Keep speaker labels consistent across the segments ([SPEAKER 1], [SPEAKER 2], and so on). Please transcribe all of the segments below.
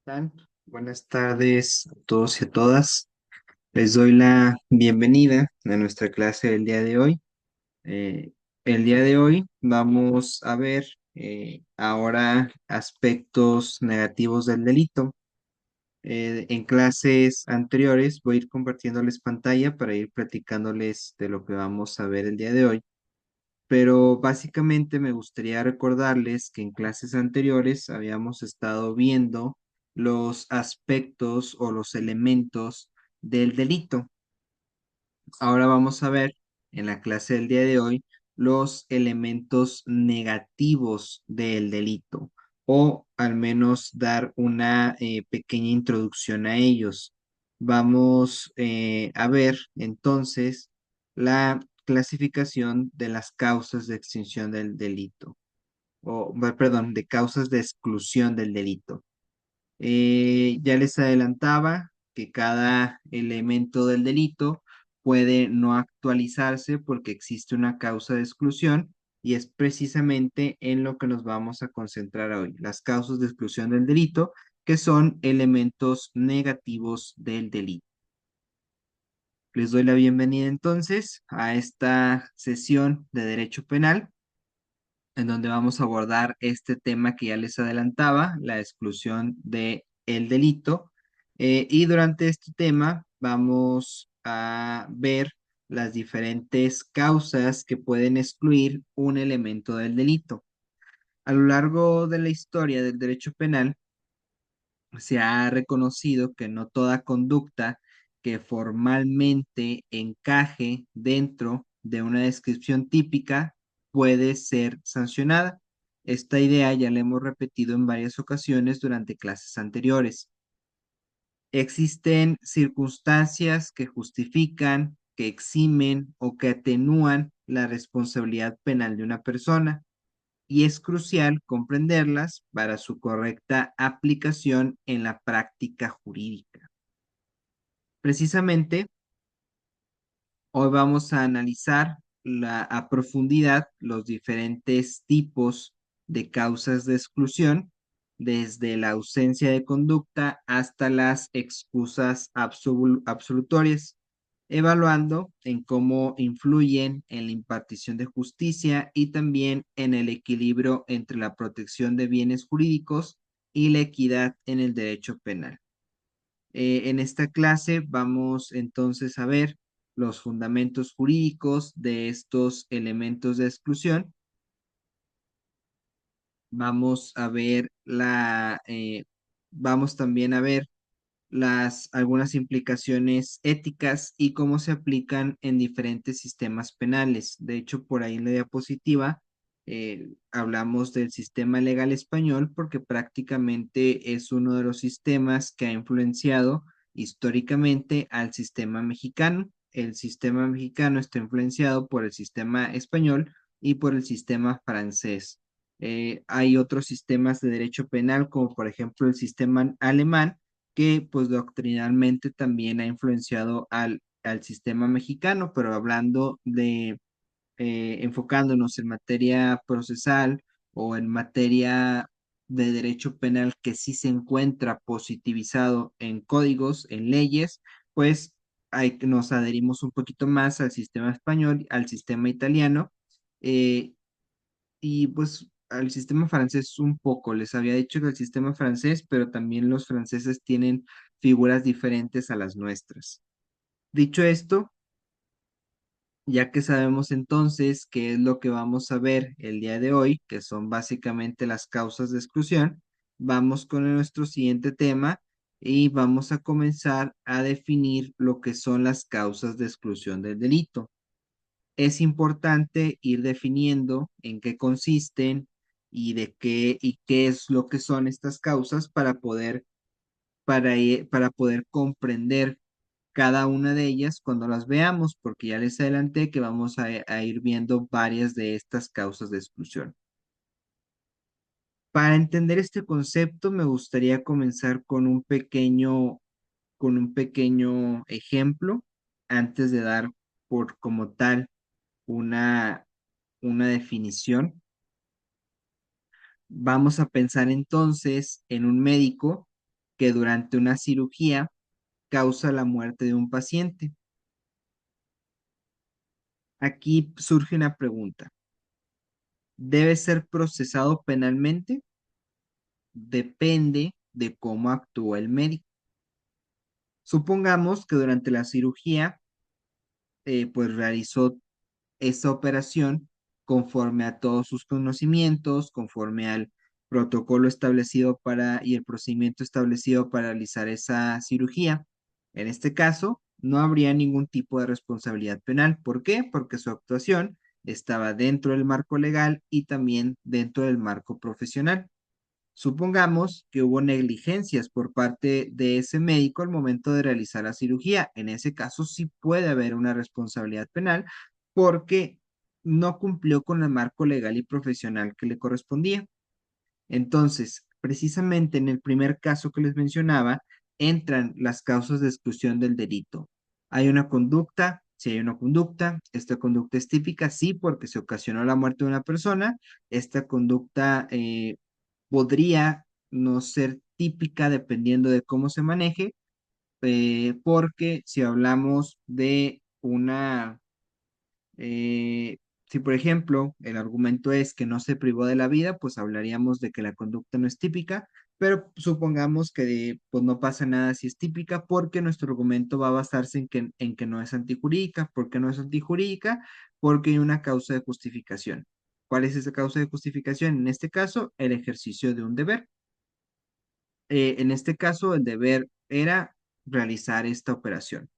[SPEAKER 1] Tal? Buenas tardes a todos y a todas. Les doy la bienvenida a nuestra clase del día de hoy. Eh, el día de hoy vamos a ver ahora aspectos negativos del delito. En clases anteriores voy a ir compartiéndoles pantalla para ir platicándoles de lo que vamos a ver el día de hoy. Pero básicamente me gustaría recordarles que en clases anteriores habíamos estado viendo los aspectos o los elementos del delito. Ahora vamos a ver en la clase del día de hoy los elementos negativos del delito o al menos dar una pequeña introducción a ellos. Vamos a ver entonces la clasificación de las causas de extinción del delito perdón, de causas de exclusión del delito. Ya les adelantaba que cada elemento del delito puede no actualizarse porque existe una causa de exclusión y es precisamente en lo que nos vamos a concentrar hoy, las causas de exclusión del delito, que son elementos negativos del delito. Les doy la bienvenida entonces a esta sesión de Derecho Penal en donde vamos a abordar este tema que ya les adelantaba, la exclusión de el delito. Y durante este tema vamos a ver las diferentes causas que pueden excluir un elemento del delito. A lo largo de la historia del derecho penal, se ha reconocido que no toda conducta que formalmente encaje dentro de una descripción típica puede ser sancionada. Esta idea ya la hemos repetido en varias ocasiones durante clases anteriores. Existen circunstancias que justifican, que eximen o que atenúan la responsabilidad penal de una persona y es crucial comprenderlas para su correcta aplicación en la práctica jurídica. Precisamente, hoy vamos a analizar a profundidad los diferentes tipos de causas de exclusión, desde la ausencia de conducta hasta las excusas absolutorias, evaluando en cómo influyen en la impartición de justicia y también en el equilibrio entre la protección de bienes jurídicos y la equidad en el derecho penal. En esta clase vamos entonces a ver los fundamentos jurídicos de estos elementos de exclusión. Vamos a ver vamos también a ver algunas implicaciones éticas y cómo se aplican en diferentes sistemas penales. De hecho, por ahí en la diapositiva hablamos del sistema legal español porque prácticamente es uno de los sistemas que ha influenciado históricamente al sistema mexicano. El sistema mexicano está influenciado por el sistema español y por el sistema francés. Hay otros sistemas de derecho penal, como por ejemplo el sistema alemán, que pues doctrinalmente también ha influenciado al sistema mexicano, pero hablando enfocándonos en materia procesal o en materia de derecho penal que sí se encuentra positivizado en códigos, en leyes, pues nos adherimos un poquito más al sistema español, al sistema italiano, eh, y pues al sistema francés un poco. Les había dicho que el sistema francés, pero también los franceses tienen figuras diferentes a las nuestras. Dicho esto, ya que sabemos entonces qué es lo que vamos a ver el día de hoy, que son básicamente las causas de exclusión, vamos con nuestro siguiente tema y vamos a comenzar a definir lo que son las causas de exclusión del delito. Es importante ir definiendo en qué consisten y de qué y qué es lo que son estas causas para poder comprender cada una de ellas cuando las veamos, porque ya les adelanté que vamos a ir viendo varias de estas causas de exclusión. Para entender este concepto, me gustaría comenzar con un pequeño ejemplo antes de dar por como tal una, una definición. Vamos a pensar entonces en un médico que durante una cirugía causa la muerte de un paciente. Aquí surge una pregunta. ¿Debe ser procesado penalmente? Depende de cómo actúa el médico. Supongamos que durante la cirugía, pues realizó esa operación conforme a todos sus conocimientos, conforme al protocolo establecido y el procedimiento establecido para realizar esa cirugía. En este caso, no habría ningún tipo de responsabilidad penal. ¿Por qué? Porque su actuación estaba dentro del marco legal y también dentro del marco profesional. Supongamos que hubo negligencias por parte de ese médico al momento de realizar la cirugía. En ese caso sí puede haber una responsabilidad penal porque no cumplió con el marco legal y profesional que le correspondía. Entonces, precisamente en el primer caso que les mencionaba, entran las causas de exclusión del delito. Hay una conducta, si hay una conducta, esta conducta es típica, sí, porque se ocasionó la muerte de una persona. Esta conducta podría no ser típica dependiendo de cómo se maneje, porque si hablamos de eh, si por ejemplo el argumento es que no se privó de la vida, pues hablaríamos de que la conducta no es típica, pero supongamos que pues no pasa nada si es típica porque nuestro argumento va a basarse en que no es antijurídica. ¿Por qué no es antijurídica? Porque hay una causa de justificación. ¿Cuál es esa causa de justificación? En este caso, el ejercicio de un deber. En este caso, el deber era realizar esta operación.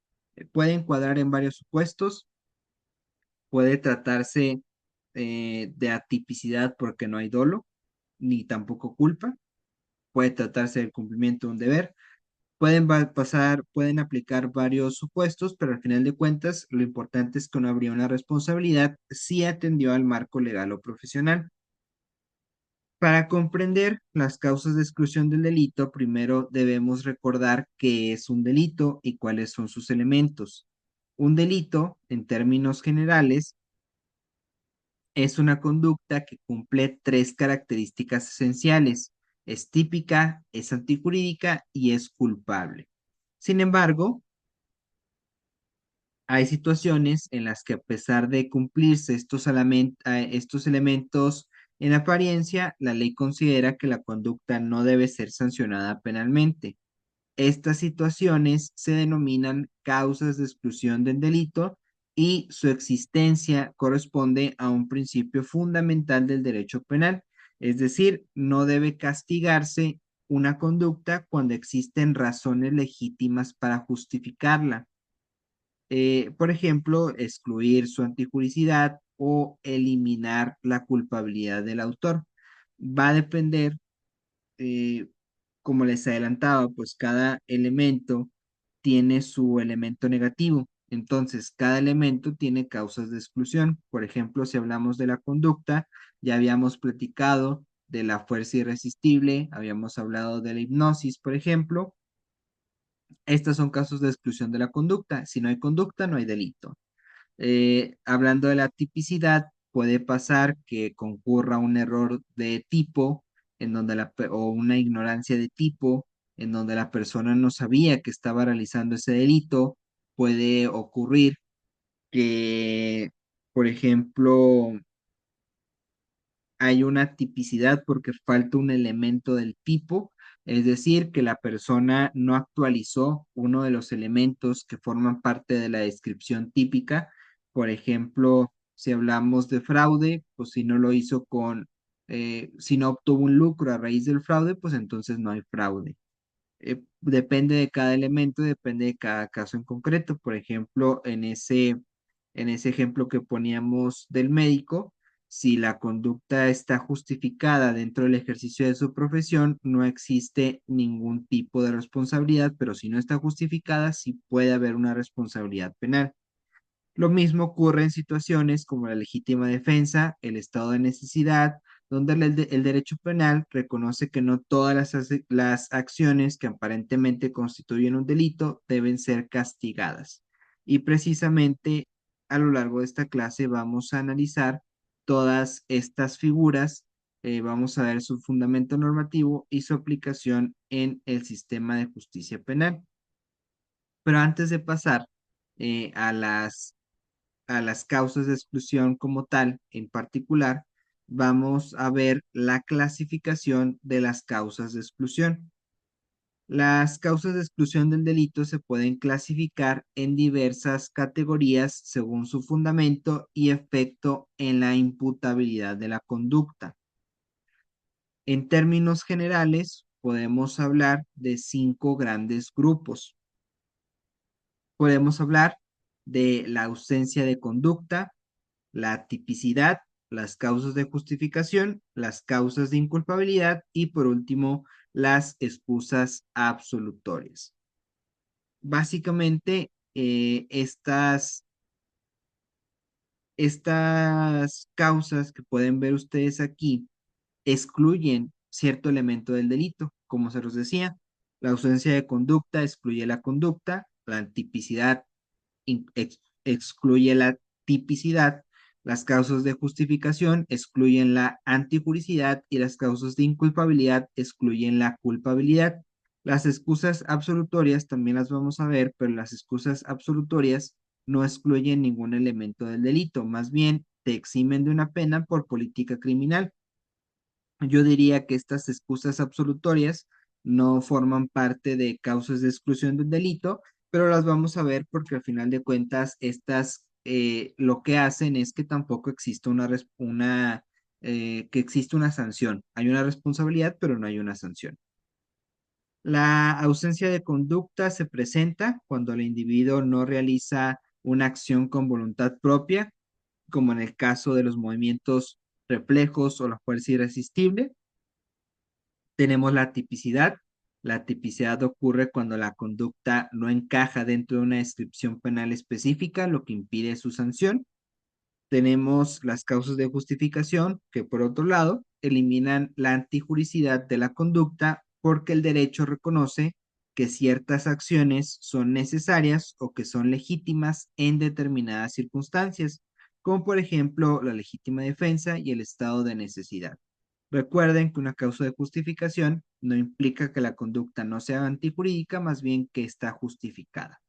[SPEAKER 1] Puede encuadrar en varios supuestos, puede tratarse de atipicidad porque no hay dolo, ni tampoco culpa, puede tratarse del cumplimiento de un deber, pueden aplicar varios supuestos, pero al final de cuentas, lo importante es que no habría una responsabilidad si atendió al marco legal o profesional. Para comprender las causas de exclusión del delito, primero debemos recordar qué es un delito y cuáles son sus elementos. Un delito, en términos generales, es una conducta que cumple tres características esenciales. Es típica, es antijurídica y es culpable. Sin embargo, hay situaciones en las que a pesar de cumplirse estos elementos en apariencia, la ley considera que la conducta no debe ser sancionada penalmente. Estas situaciones se denominan causas de exclusión del delito y su existencia corresponde a un principio fundamental del derecho penal, es decir, no debe castigarse una conducta cuando existen razones legítimas para justificarla. Por ejemplo, excluir su antijuricidad o eliminar la culpabilidad del autor. Va a depender, eh, como les adelantaba, pues cada elemento tiene su elemento negativo. Entonces, cada elemento tiene causas de exclusión. Por ejemplo, si hablamos de la conducta, ya habíamos platicado de la fuerza irresistible, habíamos hablado de la hipnosis, por ejemplo. Estos son casos de exclusión de la conducta. Si no hay conducta, no hay delito. Hablando de la tipicidad, puede pasar que concurra un error de tipo o una ignorancia de tipo en donde la persona no sabía que estaba realizando ese delito. Puede ocurrir que, por ejemplo, hay una tipicidad porque falta un elemento del tipo, es decir, que la persona no actualizó uno de los elementos que forman parte de la descripción típica. Por ejemplo, si hablamos de fraude, pues si no lo hizo si no obtuvo un lucro a raíz del fraude, pues entonces no hay fraude. Depende de cada elemento, depende de cada caso en concreto. Por ejemplo, en ese ejemplo que poníamos del médico, si la conducta está justificada dentro del ejercicio de su profesión, no existe ningún tipo de responsabilidad, pero si no está justificada, sí puede haber una responsabilidad penal. Lo mismo ocurre en situaciones como la legítima defensa, el estado de necesidad, donde el derecho penal reconoce que no todas las acciones que aparentemente constituyen un delito deben ser castigadas. Y precisamente a lo largo de esta clase vamos a analizar todas estas figuras vamos a ver su fundamento normativo y su aplicación en el sistema de justicia penal. Pero antes de pasar a las causas de exclusión como tal, en particular, vamos a ver la clasificación de las causas de exclusión. Las causas de exclusión del delito se pueden clasificar en diversas categorías según su fundamento y efecto en la imputabilidad de la conducta. En términos generales, podemos hablar de cinco grandes grupos. Podemos hablar de la ausencia de conducta, la tipicidad, las causas de justificación, las causas de inculpabilidad y por último, las excusas absolutorias. Básicamente, estas causas que pueden ver ustedes aquí excluyen cierto elemento del delito, como se los decía. La ausencia de conducta excluye la conducta, la tipicidad excluye la tipicidad, las causas de justificación excluyen la antijuricidad y las causas de inculpabilidad excluyen la culpabilidad. Las excusas absolutorias también las vamos a ver, pero las excusas absolutorias no excluyen ningún elemento del delito, más bien te eximen de una pena por política criminal. Yo diría que estas excusas absolutorias no forman parte de causas de exclusión del delito, pero las vamos a ver porque al final de cuentas estas lo que hacen es que tampoco existe que existe una sanción. Hay una responsabilidad, pero no hay una sanción. La ausencia de conducta se presenta cuando el individuo no realiza una acción con voluntad propia, como en el caso de los movimientos reflejos o la fuerza irresistible. Tenemos la tipicidad. La tipicidad ocurre cuando la conducta no encaja dentro de una descripción penal específica, lo que impide su sanción. Tenemos las causas de justificación, que por otro lado eliminan la antijuricidad de la conducta porque el derecho reconoce que ciertas acciones son necesarias o que son legítimas en determinadas circunstancias, como por ejemplo la legítima defensa y el estado de necesidad. Recuerden que una causa de justificación no implica que la conducta no sea antijurídica, más bien que está justificada.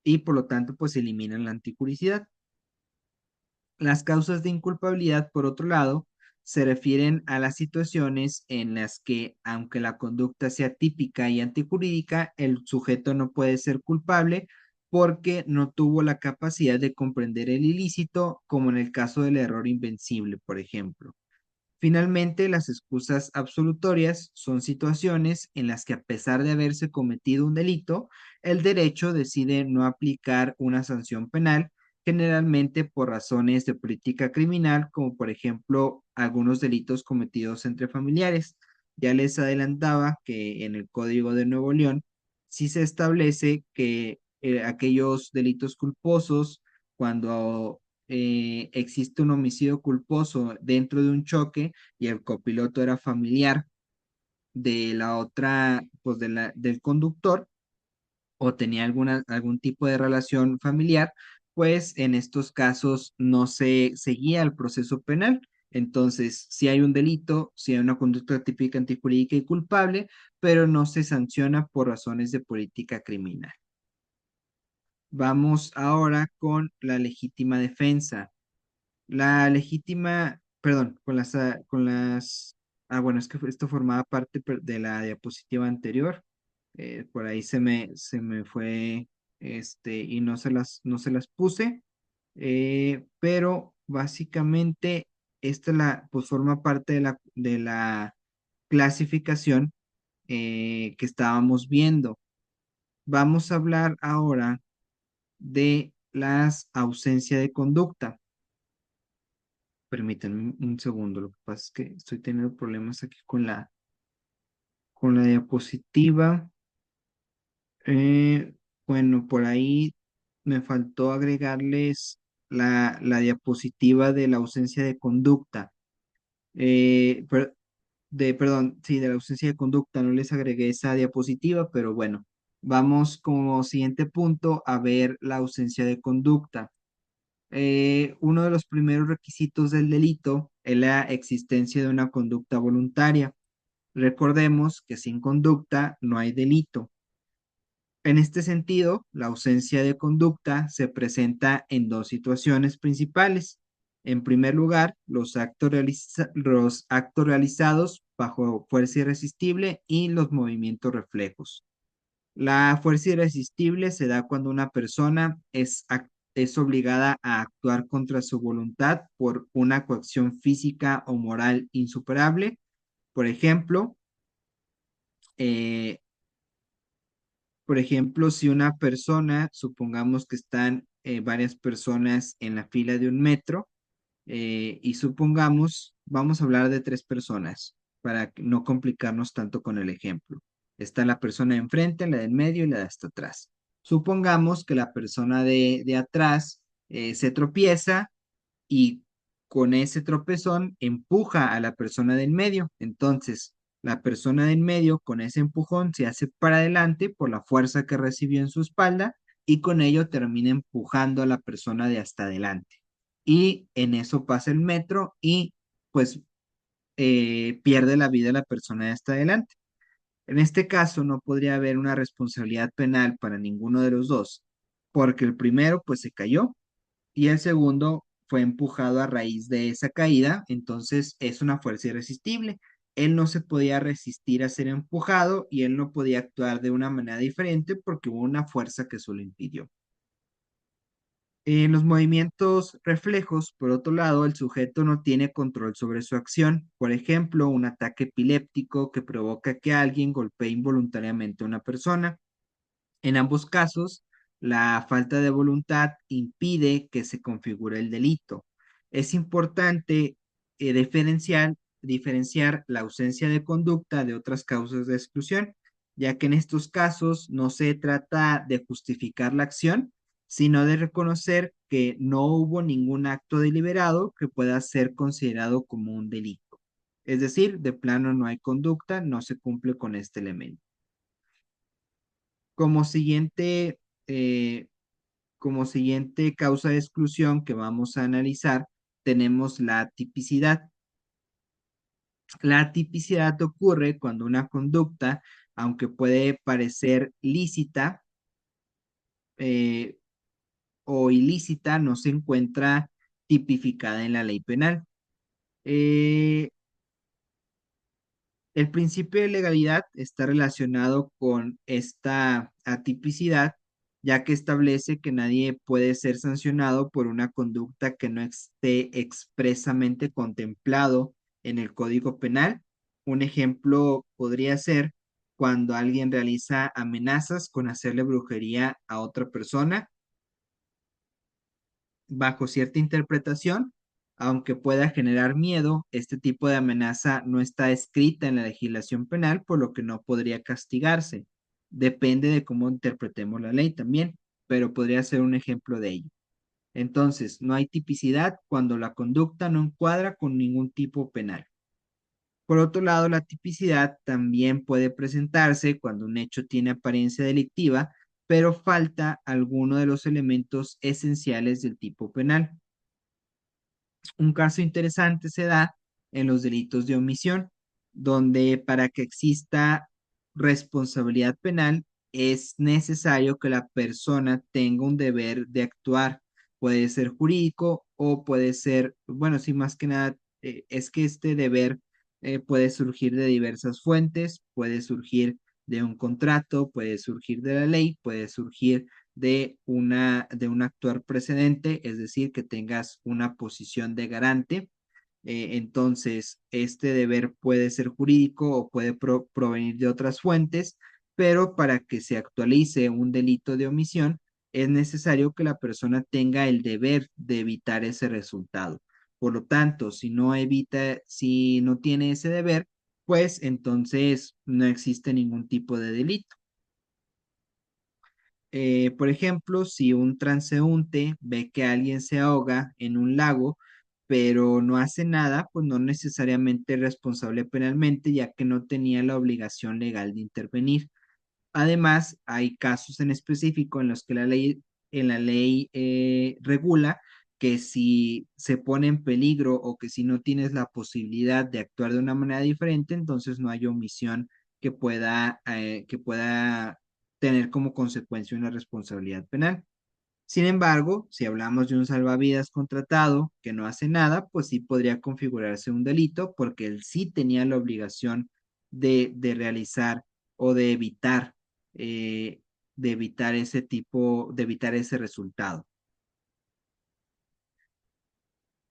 [SPEAKER 1] Y por lo tanto, pues eliminan la antijuricidad. Las causas de inculpabilidad, por otro lado, se refieren a las situaciones en las que, aunque la conducta sea típica y antijurídica, el sujeto no puede ser culpable porque no tuvo la capacidad de comprender el ilícito, como en el caso del error invencible, por ejemplo. Finalmente, las excusas absolutorias son situaciones en las que a pesar de haberse cometido un delito, el derecho decide no aplicar una sanción penal, generalmente por razones de política criminal, como por ejemplo algunos delitos cometidos entre familiares. Ya les adelantaba que en el Código de Nuevo León sí se establece que aquellos delitos culposos, cuando existe un homicidio culposo dentro de un choque y el copiloto era familiar de la otra, pues del conductor o tenía algún tipo de relación familiar, pues en estos casos no se seguía el proceso penal. Entonces, si hay un delito, si hay una conducta típica antijurídica y culpable, pero no se sanciona por razones de política criminal. Vamos ahora con la legítima defensa. La legítima, perdón, bueno, es que esto formaba parte de la diapositiva anterior. Por ahí se me fue, y no se las puse. Pero básicamente, pues forma parte de la clasificación que estábamos viendo. Vamos a hablar ahora de las ausencia de conducta. Permítanme un segundo, lo que pasa es que estoy teniendo problemas aquí con la diapositiva. Eh, bueno, por ahí me faltó agregarles la diapositiva de la ausencia de conducta. Perdón, sí, de la ausencia de conducta, no les agregué esa diapositiva, pero bueno, vamos como siguiente punto a ver la ausencia de conducta. Uno de los primeros requisitos del delito es la existencia de una conducta voluntaria. Recordemos que sin conducta no hay delito. En este sentido, la ausencia de conducta se presenta en dos situaciones principales. En primer lugar, los actos realizados bajo fuerza irresistible y los movimientos reflejos. La fuerza irresistible se da cuando una persona es obligada a actuar contra su voluntad por una coacción física o moral insuperable. Por ejemplo, eh, si una persona, supongamos que están varias personas en la fila de un metro, y supongamos, vamos a hablar de tres personas para no complicarnos tanto con el ejemplo. Está la persona de enfrente, la del medio y la de hasta atrás. Supongamos que la persona de atrás se tropieza y con ese tropezón empuja a la persona del medio. Entonces, la persona del medio con ese empujón se hace para adelante por la fuerza que recibió en su espalda y con ello termina empujando a la persona de hasta adelante. Y en eso pasa el metro y pues pierde la vida la persona de hasta adelante. En este caso no podría haber una responsabilidad penal para ninguno de los dos, porque el primero pues se cayó y el segundo fue empujado a raíz de esa caída, entonces es una fuerza irresistible. Él no se podía resistir a ser empujado y él no podía actuar de una manera diferente porque hubo una fuerza que eso lo impidió. En los movimientos reflejos, por otro lado, el sujeto no tiene control sobre su acción. Por ejemplo, un ataque epiléptico que provoca que alguien golpee involuntariamente a una persona. En ambos casos, la falta de voluntad impide que se configure el delito. Es importante diferenciar la ausencia de conducta de otras causas de exclusión, ya que en estos casos no se trata de justificar la acción, sino de reconocer que no hubo ningún acto deliberado que pueda ser considerado como un delito. Es decir, de plano no hay conducta, no se cumple con este elemento. Como siguiente, eh, como siguiente causa de exclusión que vamos a analizar, tenemos la tipicidad. La tipicidad ocurre cuando una conducta, aunque puede parecer lícita eh, o ilícita, no se encuentra tipificada en la ley penal. Eh, El principio de legalidad está relacionado con esta atipicidad, ya que establece que nadie puede ser sancionado por una conducta que no esté expresamente contemplado en el Código Penal. Un ejemplo podría ser cuando alguien realiza amenazas con hacerle brujería a otra persona bajo cierta interpretación, aunque pueda generar miedo, este tipo de amenaza no está escrita en la legislación penal, por lo que no podría castigarse. Depende de cómo interpretemos la ley también, pero podría ser un ejemplo de ello. Entonces, no hay tipicidad cuando la conducta no encuadra con ningún tipo penal. Por otro lado, la tipicidad también puede presentarse cuando un hecho tiene apariencia delictiva, pero falta alguno de los elementos esenciales del tipo penal. Un caso interesante se da en los delitos de omisión, donde para que exista responsabilidad penal es necesario que la persona tenga un deber de actuar. Puede ser jurídico o puede ser, bueno, sí, más que nada, es que este deber puede surgir de diversas fuentes, puede surgir de un contrato, puede surgir de la ley, puede surgir de un actuar precedente, es decir, que tengas una posición de garante. Entonces, este deber puede ser jurídico o puede provenir de otras fuentes, pero para que se actualice un delito de omisión, es necesario que la persona tenga el deber de evitar ese resultado. Por lo tanto, si no tiene ese deber, pues entonces no existe ningún tipo de delito. Por ejemplo, si un transeúnte ve que alguien se ahoga en un lago, pero no hace nada, pues no necesariamente es responsable penalmente, ya que no tenía la obligación legal de intervenir. Además, hay casos en específico en los que en la ley regula que si se pone en peligro o que si no tienes la posibilidad de actuar de una manera diferente, entonces no hay omisión que pueda tener como consecuencia una responsabilidad penal. Sin embargo, si hablamos de un salvavidas contratado que no hace nada, pues sí podría configurarse un delito porque él sí tenía la obligación de realizar o eh, de evitar de evitar ese resultado.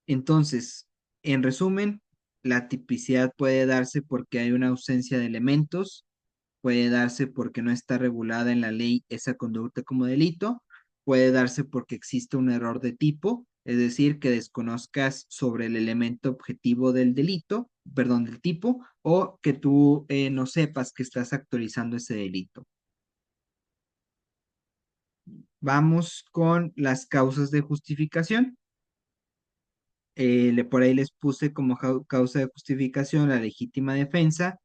[SPEAKER 1] Entonces, en resumen, la tipicidad puede darse porque hay una ausencia de elementos, puede darse porque no está regulada en la ley esa conducta como delito, puede darse porque existe un error de tipo, es decir, que desconozcas sobre el elemento objetivo del delito, perdón, del tipo, o que tú no sepas que estás actualizando ese delito. Vamos con las causas de justificación. Por ahí les puse como causa de justificación la legítima defensa,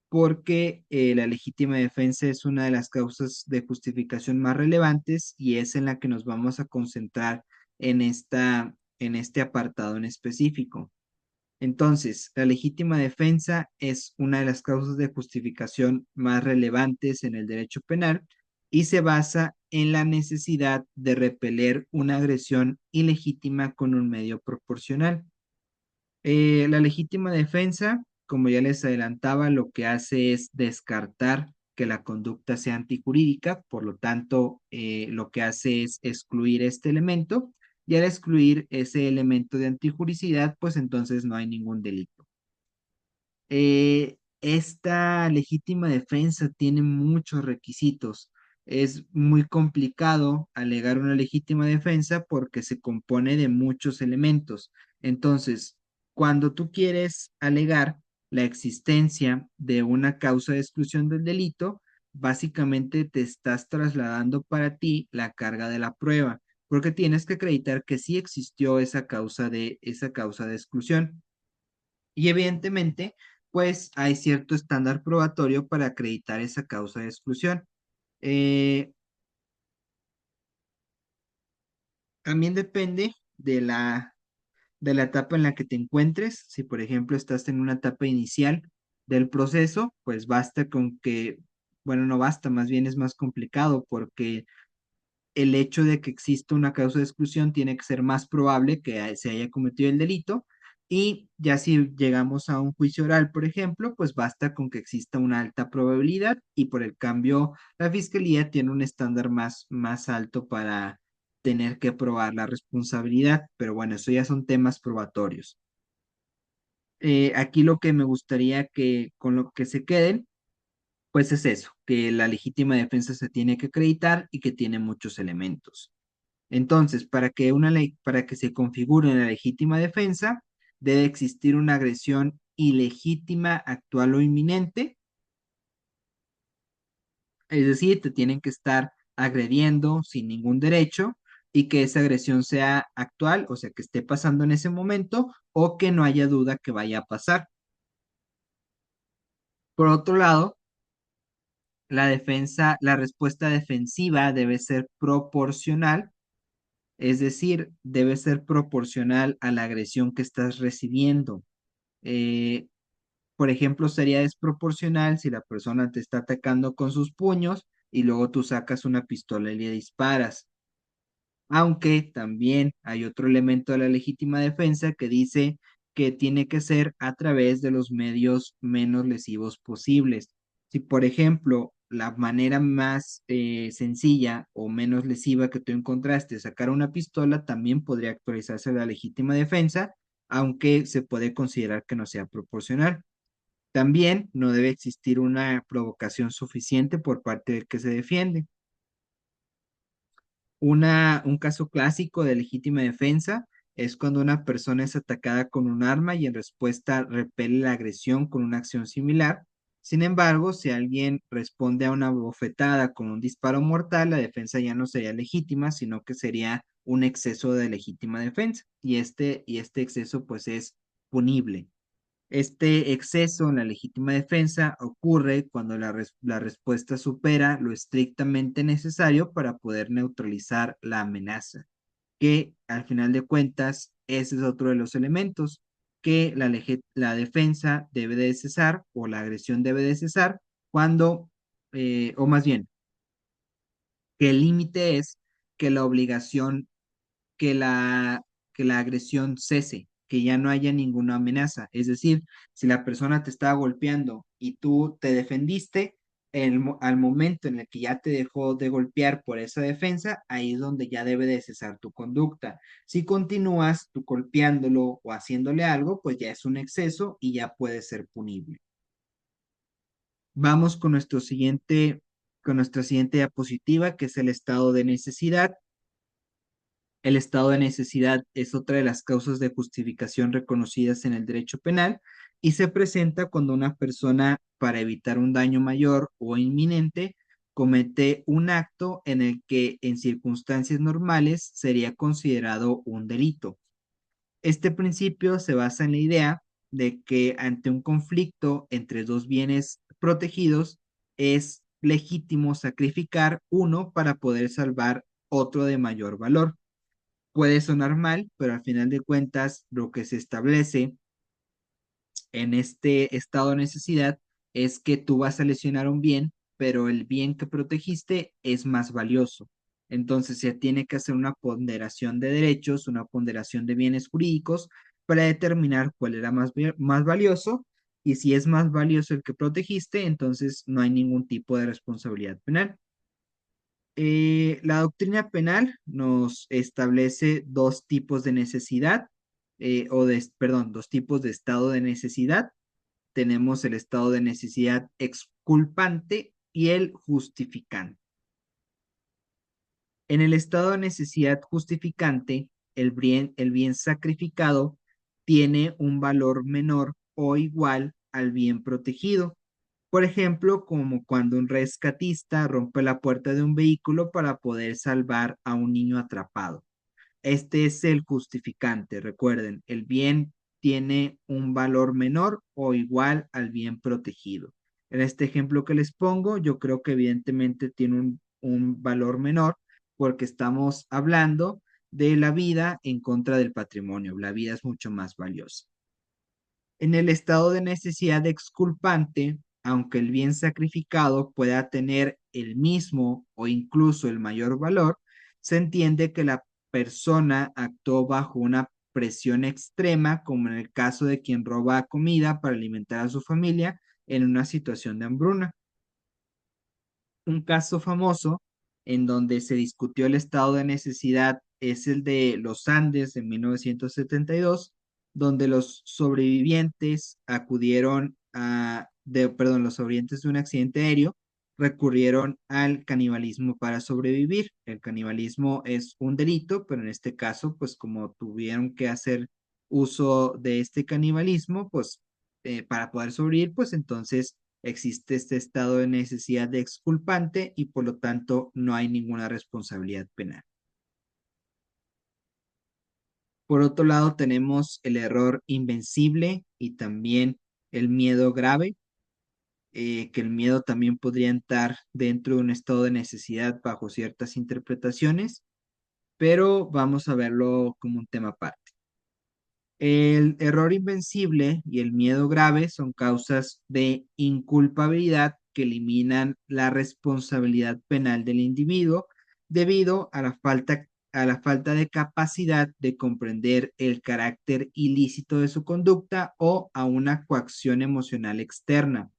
[SPEAKER 1] porque la legítima defensa es una de las causas de justificación más relevantes y es en la que nos vamos a concentrar en este apartado en específico. Entonces, la legítima defensa es una de las causas de justificación más relevantes en el derecho penal y se basa en la necesidad de repeler una agresión ilegítima con un medio proporcional. La legítima defensa, como ya les adelantaba, lo que hace es descartar que la conducta sea antijurídica, por lo tanto, lo que hace es excluir este elemento, y al excluir ese elemento de antijuricidad, pues entonces no hay ningún delito. Esta legítima defensa tiene muchos requisitos. Es muy complicado alegar una legítima defensa porque se compone de muchos elementos. Entonces, cuando tú quieres alegar la existencia de una causa de exclusión del delito, básicamente te estás trasladando para ti la carga de la prueba, porque tienes que acreditar que sí existió esa causa de exclusión. Y evidentemente, pues hay cierto estándar probatorio para acreditar esa causa de exclusión. Eh, También depende de la etapa en la que te encuentres. Si, por ejemplo, estás en una etapa inicial del proceso, pues basta con que, bueno, no basta, más bien es más complicado porque el hecho de que exista una causa de exclusión tiene que ser más probable que se haya cometido el delito. Y ya si llegamos a un juicio oral, por ejemplo, pues basta con que exista una alta probabilidad y por el cambio la fiscalía tiene un estándar más alto para tener que probar la responsabilidad. Pero bueno, eso ya son temas probatorios. Aquí lo que me gustaría que con lo que se queden, pues es eso, que la legítima defensa se tiene que acreditar y que tiene muchos elementos. Entonces, para que se configure una legítima defensa, debe existir una agresión ilegítima, actual o inminente, es decir, te tienen que estar agrediendo sin ningún derecho y que esa agresión sea actual, o sea, que esté pasando en ese momento o que no haya duda que vaya a pasar. Por otro lado, la respuesta defensiva debe ser proporcional, es decir, debe ser proporcional a la agresión que estás recibiendo. Eh, por ejemplo, sería desproporcional si la persona te está atacando con sus puños y luego tú sacas una pistola y le disparas. Aunque también hay otro elemento de la legítima defensa que dice que tiene que ser a través de los medios menos lesivos posibles. Si, por ejemplo, la manera más sencilla o menos lesiva que tú encontraste es sacar una pistola, también podría actualizarse la legítima defensa, aunque se puede considerar que no sea proporcional. También no debe existir una provocación suficiente por parte del que se defiende. Un caso clásico de legítima defensa es cuando una persona es atacada con un arma y en respuesta repele la agresión con una acción similar. Sin embargo, si alguien responde a una bofetada con un disparo mortal, la defensa ya no sería legítima, sino que sería un exceso de legítima defensa. Y este exceso pues es punible. Este exceso en la legítima defensa ocurre cuando la respuesta supera lo estrictamente necesario para poder neutralizar la amenaza. que al final de cuentas ese es otro de los elementos, que la defensa debe de cesar o la agresión debe de cesar cuando, o más bien, que el límite es que la obligación, que la, que la agresión cese, que ya no haya ninguna amenaza. Es decir, si la persona te estaba golpeando y tú te defendiste, al momento en el que ya te dejó de golpear por esa defensa, ahí es donde ya debe de cesar tu conducta. Si continúas tú golpeándolo o haciéndole algo, pues ya es un exceso y ya puede ser punible. Vamos con nuestra siguiente diapositiva, que es el estado de necesidad. El estado de necesidad es otra de las causas de justificación reconocidas en el derecho penal y se presenta cuando una persona, para evitar un daño mayor o inminente, comete un acto en el que en circunstancias normales sería considerado un delito. Este principio se basa en la idea de que ante un conflicto entre dos bienes protegidos es legítimo sacrificar uno para poder salvar otro de mayor valor. Puede sonar mal, pero al final de cuentas lo que se establece en este estado de necesidad es que tú vas a lesionar un bien, pero el bien que protegiste es más valioso. Entonces se tiene que hacer una ponderación de derechos, una ponderación de bienes jurídicos para determinar cuál era más valioso, y si es más valioso el que protegiste, entonces no hay ningún tipo de responsabilidad penal. La doctrina penal nos establece dos tipos de necesidad, perdón, dos tipos de estado de necesidad. Tenemos el estado de necesidad exculpante y el justificante. En el estado de necesidad justificante, el bien sacrificado tiene un valor menor o igual al bien protegido. Por ejemplo, como cuando un rescatista rompe la puerta de un vehículo para poder salvar a un niño atrapado. Este es el justificante. Recuerden, el bien tiene un valor menor o igual al bien protegido. En este ejemplo que les pongo, yo creo que evidentemente tiene un valor menor porque estamos hablando de la vida en contra del patrimonio. La vida es mucho más valiosa. En el estado de necesidad exculpante, aunque el bien sacrificado pueda tener el mismo o incluso el mayor valor, se entiende que la persona actuó bajo una presión extrema, como en el caso de quien roba comida para alimentar a su familia en una situación de hambruna. Un caso famoso en donde se discutió el estado de necesidad es el de los Andes de 1972, donde los sobrevivientes los sobrevivientes de un accidente aéreo recurrieron al canibalismo para sobrevivir. El canibalismo es un delito, pero en este caso, pues como tuvieron que hacer uso de este canibalismo, pues para poder sobrevivir, pues entonces existe este estado de necesidad de exculpante y por lo tanto no hay ninguna responsabilidad penal. Por otro lado, tenemos el error invencible y también el miedo grave, que el miedo también podría entrar dentro de un estado de necesidad bajo ciertas interpretaciones, pero vamos a verlo como un tema aparte. El error invencible y el miedo grave son causas de inculpabilidad que eliminan la responsabilidad penal del individuo debido a la falta de capacidad de comprender el carácter ilícito de su conducta o a una coacción emocional externa.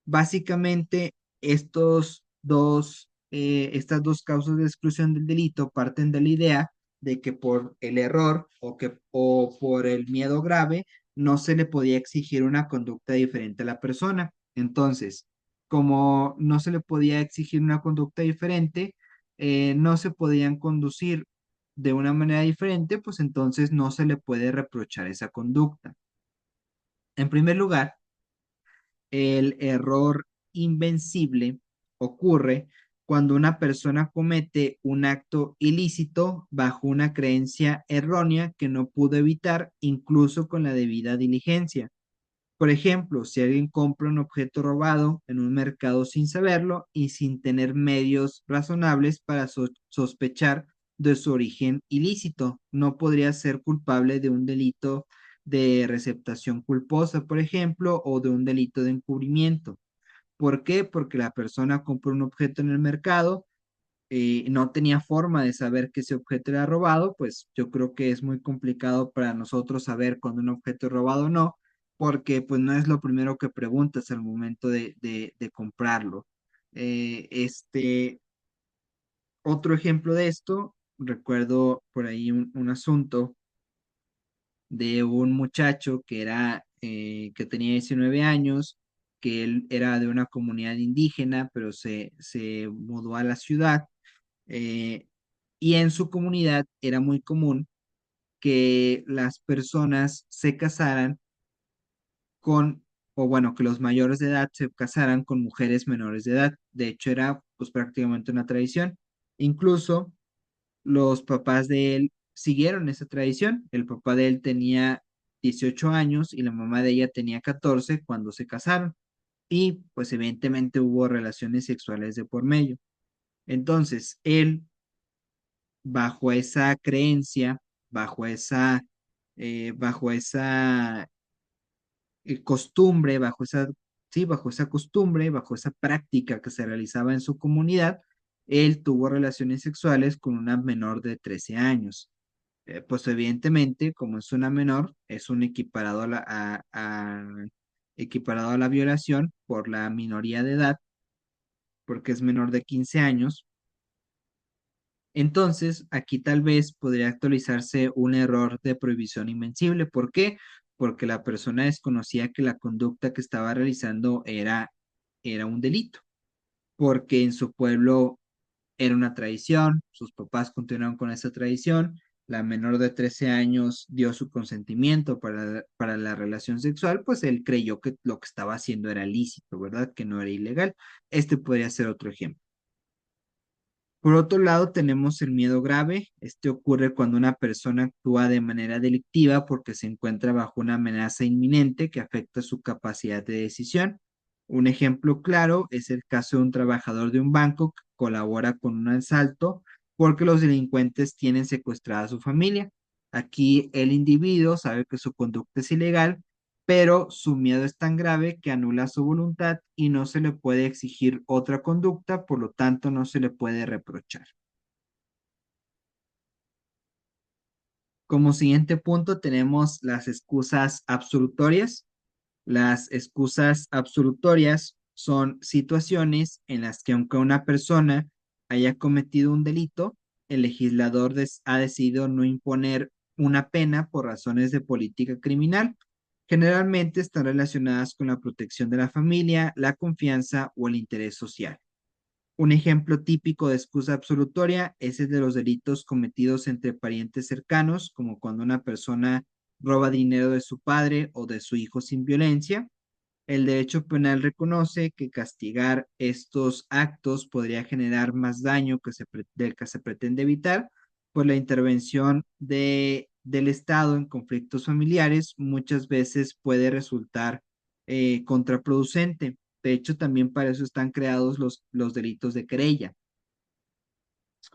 [SPEAKER 1] Básicamente, estas dos causas de exclusión del delito parten de la idea de que por el error o por el miedo grave no se le podía exigir una conducta diferente a la persona. Entonces, como no se le podía exigir una conducta diferente, no se podían conducir de una manera diferente, pues entonces no se le puede reprochar esa conducta. En primer lugar, el error invencible ocurre cuando una persona comete un acto ilícito bajo una creencia errónea que no pudo evitar incluso con la debida diligencia. Por ejemplo, si alguien compra un objeto robado en un mercado sin saberlo y sin tener medios razonables para sospechar de su origen ilícito. No podría ser culpable de un delito de receptación culposa, por ejemplo, o de un delito de encubrimiento. ¿Por qué? Porque la persona compró un objeto en el mercado, no tenía forma de saber que ese objeto era robado, pues yo creo que es muy complicado para nosotros saber cuando un objeto es robado o no, porque pues no es lo primero que preguntas al momento de comprarlo. Otro ejemplo de esto, recuerdo por ahí un asunto de un muchacho que tenía 19 años, que él era de una comunidad indígena, pero se mudó a la ciudad, eh, y en su comunidad era muy común que las personas se casaran con, o bueno, que los mayores de edad se casaran con mujeres menores de edad. De hecho, era pues prácticamente una tradición. Incluso los papás de él siguieron esa tradición. El papá de él tenía 18 años y la mamá de ella tenía 14 cuando se casaron. Y pues evidentemente hubo relaciones sexuales de por medio. Entonces, él, bajo esa creencia, bajo esa costumbre, sí, bajo esa costumbre, bajo esa práctica que se realizaba en su comunidad, él tuvo relaciones sexuales con una menor de 13 años. Pues evidentemente, como es una menor, es un equiparado equiparado a la violación por la minoría de edad, porque es menor de 15 años. Entonces, aquí tal vez podría actualizarse un error de prohibición invencible. ¿Por qué? Porque la persona desconocía que la conducta que estaba realizando era un delito, porque en su pueblo era una tradición, sus papás continuaron con esa tradición, la menor de 13 años dio su consentimiento para la relación sexual, pues él creyó que lo que estaba haciendo era lícito, ¿verdad? Que no era ilegal. Este podría ser otro ejemplo. Por otro lado, tenemos el miedo grave. Este ocurre cuando una persona actúa de manera delictiva porque se encuentra bajo una amenaza inminente que afecta su capacidad de decisión. Un ejemplo claro es el caso de un trabajador de un banco que colabora con un asalto porque los delincuentes tienen secuestrada a su familia. Aquí el individuo sabe que su conducta es ilegal, pero su miedo es tan grave que anula su voluntad y no se le puede exigir otra conducta, por lo tanto no se le puede reprochar. Como siguiente punto tenemos las excusas absolutorias. Las excusas absolutorias son situaciones en las que aunque una persona haya cometido un delito, el legislador ha decidido no imponer una pena por razones de política criminal. Generalmente están relacionadas con la protección de la familia, la confianza o el interés social. Un ejemplo típico de excusa absolutoria es el de los delitos cometidos entre parientes cercanos, como cuando una persona roba dinero de su padre o de su hijo sin violencia. El derecho penal reconoce que castigar estos actos podría generar más daño del que se pretende evitar, pues la intervención del Estado en conflictos familiares muchas veces puede resultar contraproducente. De hecho, también para eso están creados los delitos de querella,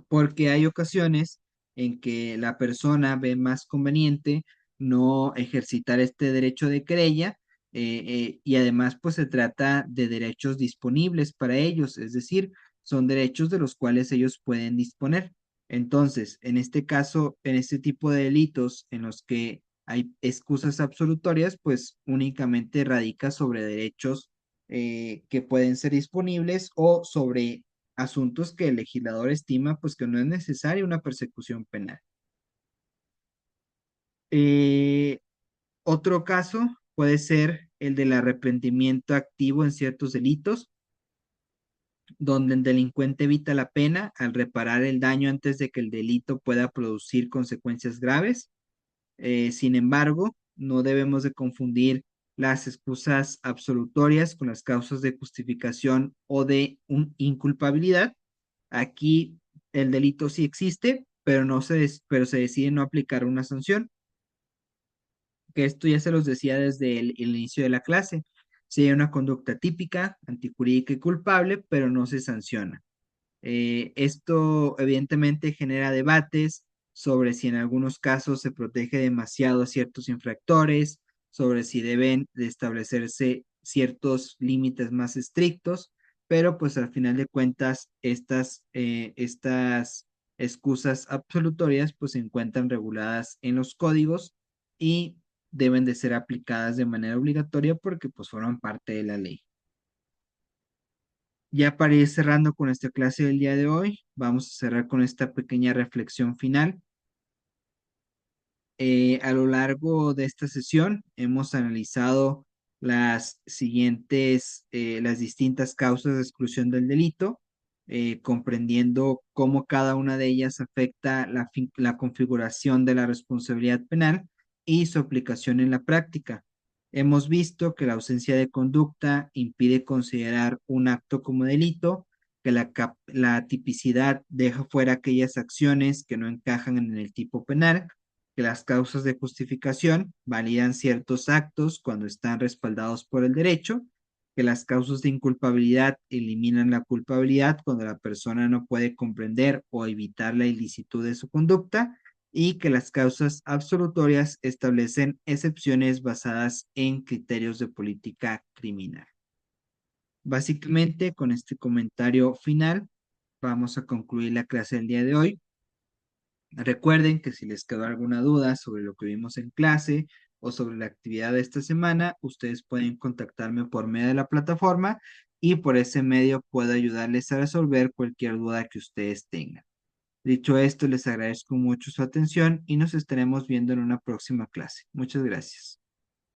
[SPEAKER 1] porque hay ocasiones en que la persona ve más conveniente no ejercitar este derecho de querella, y además pues se trata de derechos disponibles para ellos, es decir, son derechos de los cuales ellos pueden disponer. Entonces, en este caso, en este tipo de delitos en los que hay excusas absolutorias, pues únicamente radica sobre derechos que pueden ser disponibles o sobre asuntos que el legislador estima pues que no es necesaria una persecución penal. Eh, Otro caso puede ser el del arrepentimiento activo en ciertos delitos, donde el delincuente evita la pena al reparar el daño antes de que el delito pueda producir consecuencias graves. Sin embargo, no debemos de confundir las excusas absolutorias con las causas de justificación o de inculpabilidad. Aquí el delito sí existe, pero se decide no aplicar una sanción, que esto ya se los decía desde el inicio de la clase. Si hay una conducta típica, antijurídica y culpable, pero no se sanciona. Esto evidentemente genera debates sobre si en algunos casos se protege demasiado a ciertos infractores, sobre si deben de establecerse ciertos límites más estrictos, pero pues al final de cuentas estas excusas absolutorias pues se encuentran reguladas en los códigos y deben de ser aplicadas de manera obligatoria porque pues forman parte de la ley. Ya para ir cerrando con esta clase del día de hoy, vamos a cerrar con esta pequeña reflexión final. A lo largo de esta sesión hemos analizado las distintas causas de exclusión del delito, comprendiendo cómo cada una de ellas afecta la configuración de la responsabilidad penal y su aplicación en la práctica. Hemos visto que la ausencia de conducta impide considerar un acto como delito, que la tipicidad deja fuera aquellas acciones que no encajan en el tipo penal, que las causas de justificación validan ciertos actos cuando están respaldados por el derecho, que las causas de inculpabilidad eliminan la culpabilidad cuando la persona no puede comprender o evitar la ilicitud de su conducta, y que las causas absolutorias establecen excepciones basadas en criterios de política criminal. Básicamente, con este comentario final, vamos a concluir la clase del día de hoy. Recuerden que si les quedó alguna duda sobre lo que vimos en clase o sobre la actividad de esta semana, ustedes pueden contactarme por medio de la plataforma y por ese medio puedo ayudarles a resolver cualquier duda que ustedes tengan. Dicho esto, les agradezco mucho su atención y nos estaremos viendo en una próxima clase. Muchas gracias.